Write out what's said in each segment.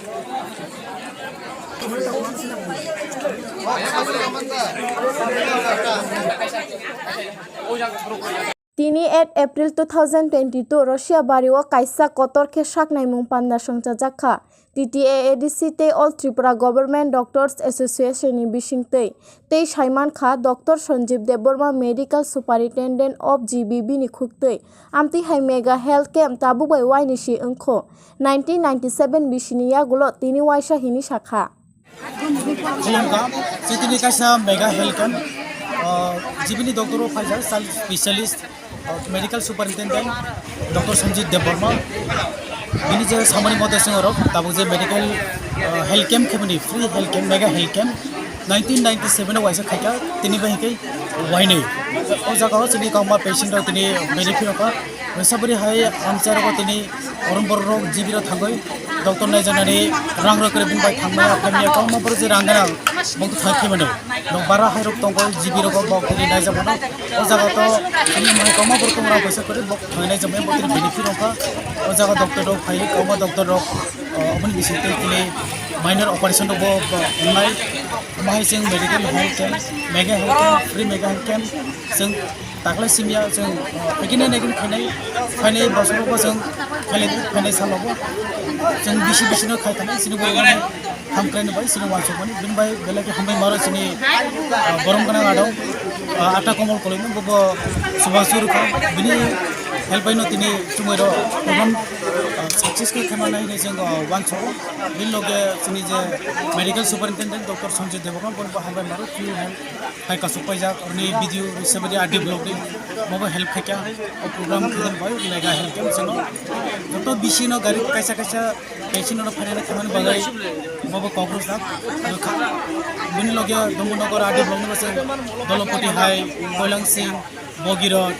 Tini 8 April 2022 Russia bariwa kaisa kotor ke saknai mung panda songchajakha TTAADC tei All Tripura Government Doctors Association ni bisingtei tei Saiman Kha Dr. Sanjeev Deborma Medical Superintendent of GBB ni khuktei amti hai mega health camp tabubai waini si ongkho 1997 bisini yagulo tini waisa hini sakha Sitini kaisa mega health camp GBB Doctor of Pfizer Specialist Medical Superintendent Dr. Sanjeev Deborma ini je samani mode sengorok tabu je medical health camp khemani free health camp mega health camp 1997 waisa khaika tini bahike wainei o jaga chini kama patient ro tini benefit ka sabari hai amchar ko tini orumbor rok jibiro thangoi doctor nai janani rang ro kre bin bai thangmaya family kama bor je rangana mong thakhi mano dong bara hai rok tongko jibiro ko bok tini nai jamana o jaga to tini mai kama bor ko ra paisa kore bok thainai jamai bok tini benefit ro ka o jaga doctor ro phai kama doctor ro amani bisinte tini minor operation ro bo nai mahai sing medical health camp mega health camp free mega health camp sing takla simia sing begini negin khanai basro ko sing khanai salobo sing bisi no khai tanai sini bo hamkrain bai sini wanso bani bin bai bela ke hambai maro sini borom kana ado ata komol kolin bo subasur ka bini help bai no tini sumero program success ke khana nai sing wanso bin loge sini je medical superintendent Dr. Sanjeev Deborma bon hambai maro few help kai ka supaija orni video sabari adi blogging mobo help khaika program khidin bai mega help camp sino joto bisi no gari kaisa patient no phane khamani bagai mobo cockroach dak bini loge domnogor adi blogging base dolopoti hai koilang sing bogirot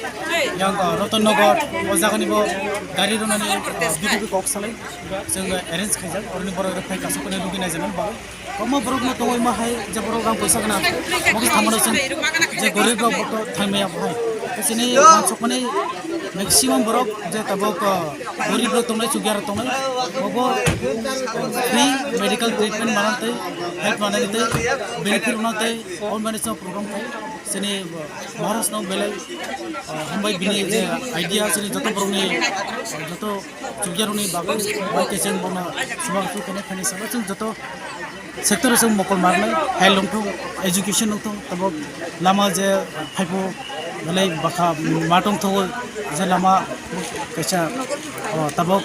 yang Rotonnogor ojagani bo gari ronani BBB kok salai sing arrange khaijak orni borok phai kasukone lugi nai jaman ba koma borok no tongoi ma hai je borok gang paisa kana mogi thamano sing je gorib rok boto thaimaya bhai sini mansokone maximum borok je tabok gorib rok tongnai chugyar tongnai mobo free medical treatment manante help manante benefit manante all management program kai sini Maharashtra no belai hambai bini je idea sini joto boroni joto chugyaroni bagai bai kesen bona subang tu kene khani sama chung joto sector sung mokol marnai hailong tu education tu tabok lama je phaipo belai bakha matong tu je lama kaisa tabok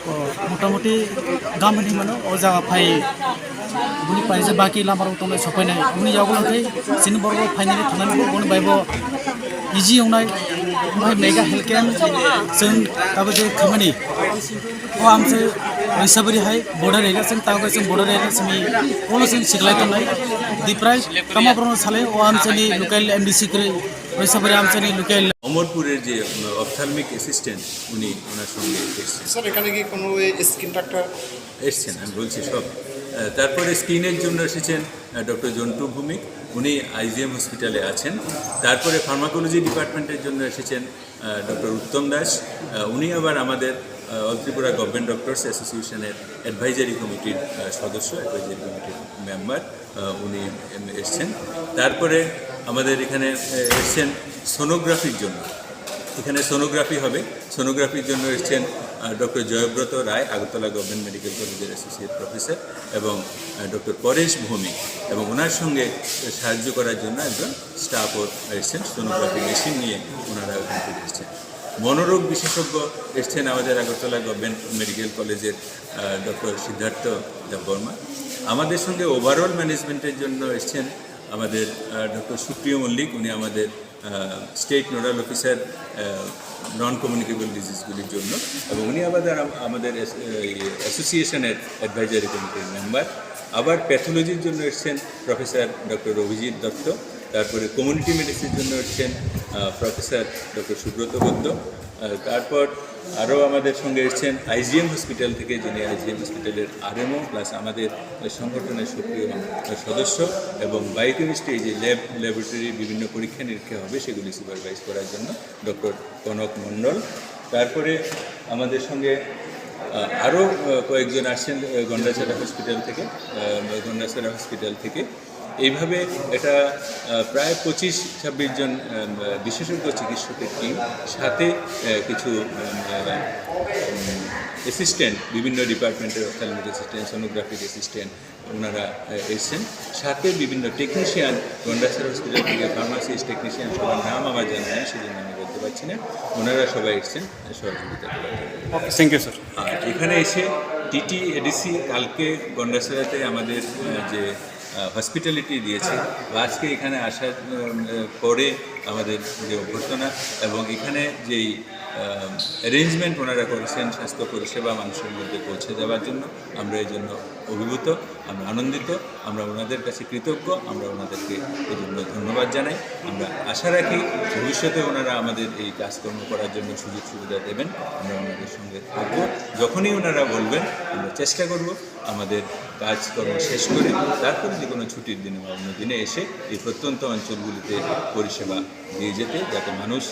motamoti gamani mano o jaga phai buni paise baki lamar utone sopainai buni jagolo thai sin borgo finally thanan ko buni baibo easy onai bai mega health camp sing tabe je khamani o amse sabari hai border area sing tago sing border area simi kono sing siglai tonai the price kama prono sale o amse ni local MDC kre sabari amse ni local অমরপুরের যে ophthalmic assistant উনি ওনার সঙ্গে এসেছেন sir এখানে কি কোনো skin doctor এসছেন আমি বলছি সব তারপরে স্কিনের জন্য এসেছেন ডক্টর জন্টু ভৌমিক উনি IGM হসপিটালে আছেন তারপরে ফার্মাকোলজি ডিপার্টমেন্টের জন্য এসেছেন ডক্টর উত্তম দাস উনি আবার আমাদের অল ত্রিপুরা গভর্নমেন্ট ডক্টরস অ্যাসোসিয়েশনের অ্যাডভাইজারি কমিটির সদস্য অ্যাডভাইজারি কমিটির মেম্বার উনি এসছেন তারপরে আমাদের এখানে এসছেন সোনোগ্রাফির জন্য এখানে সোনোগ্রাফি হবে সোনোগ্রাফির জন্য এসছেন ডক্টর জয়ব্রত রায় আগরতলা গভর্নমেন্ট মেডিকেল কলেজের অ্যাসোসিয়েট প্রফেসর এবং ডক্টর পরেশ ভৌমিক এবং ওনার সঙ্গে সাহায্য করার জন্য একজন স্টাফও এসছেন সোনোগ্রাফি মেশিন নিয়ে ওনারা ওখান থেকে এসছেন মনোরোগ বিশেষজ্ঞ এসছেন আমাদের আগরতলা গভর্নমেন্ট মেডিকেল কলেজের ডক্টর সিদ্ধার্থ দেববর্মা আমাদের সঙ্গে ওভারঅল ম্যানেজমেন্টের জন্য এসছেন আমাদের ডক্টর সুপ্রিয় মল্লিক উনি আমাদের state nodal officer non communicable ডিজিজগুলির জন্য এবং উনি আমাদের অ্যাসোসিয়েশনের অ্যাডভাইজারি কমিটির মেম্বার আবার প্যাথোলজির জন্য এসছেন প্রফেসর ডক্টর অভিজিৎ দত্ত তারপরে কমিউনিটি মেডিসিনের জন্য এসছেন প্রফেসর ডক্টর সুব্রত বৈদ্য তারপর আরও আমাদের সঙ্গে এসছেন IGM হসপিটাল থেকে যিনি IGM হসপিটালের RMO প্লাস আমাদের সংগঠনের সক্রিয় সদস্য এবং বায়োকেমিস্ট্রি যে ল্যাবরেটরি বিভিন্ন পরীক্ষা নিরীক্ষা হবে সেগুলি সুপারভাইজ করার জন্য ডক্টর কনক মণ্ডল তারপরে আমাদের সঙ্গে আরও কয়েকজন আসছেন গন্ডাছড়া হসপিটাল থেকে এইভাবে এটা প্রায় 25-26 জন বিশেষজ্ঞ চিকিৎসকের টিম, সাথে কিছু অ্যাসিস্ট্যান্ট, বিভিন্ন ডিপার্টমেন্টের অপথ্যালমিক অ্যাসিস্ট্যান্ট, সোনোগ্রাফিক অ্যাসিস্ট্যান্ট ওনারা এসছেন, সাথে বিভিন্ন টেকনিশিয়ান, গন্ডাছড়া হসপিটাল থেকে ফার্মাসিস্ট, টেকনিশিয়ান, সবার নাম আমার জানা নেই, সেজন্য আমি বলতে পারছি না, ওনারা সবাই এসছেন সহযোগিতা করার জন্য। Thank you sir. আর এখানে এসে টিটি এডিসি কালকে গন্ডাছড়াতে আমাদের যে হসপিটালিটি দিয়েছে, আজকে এখানে আসার পরে আমাদের যে অভ্যর্থনা এবং এখানে যেই অ্যারেঞ্জমেন্ট ওনারা করেছেন স্বাস্থ্য পরিষেবা মানুষের মধ্যে পৌঁছে দেওয়ার জন্য, আমরা এই জন্য অভিভূত, আমরা আনন্দিত, আমরা ওনাদের কাছে কৃতজ্ঞ, আমরা ওনাদেরকে এই জন্য ধন্যবাদ জানাই। আমরা আশা রাখি ভবিষ্যতে ওনারা আমাদের এই কাজকর্ম করার জন্য সুযোগ সুবিধা দেবেন, আমরা ওনাদের সঙ্গে থাকবো। যখনই ওনারা বলবেন আমরা চেষ্টা করব আমাদের কাজকর্ম শেষ করে তারপরে যে কোনো ছুটির দিনে বা অন্য দিনে এসে এই প্রত্যন্ত অঞ্চলগুলিতে পরিষেবা দিয়ে যেতে, যাতে মানুষ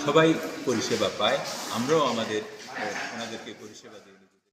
সবাই পরিষেবা পায়, আমরাও আমাদের ওনাদেরকে পরিষেবা দিই।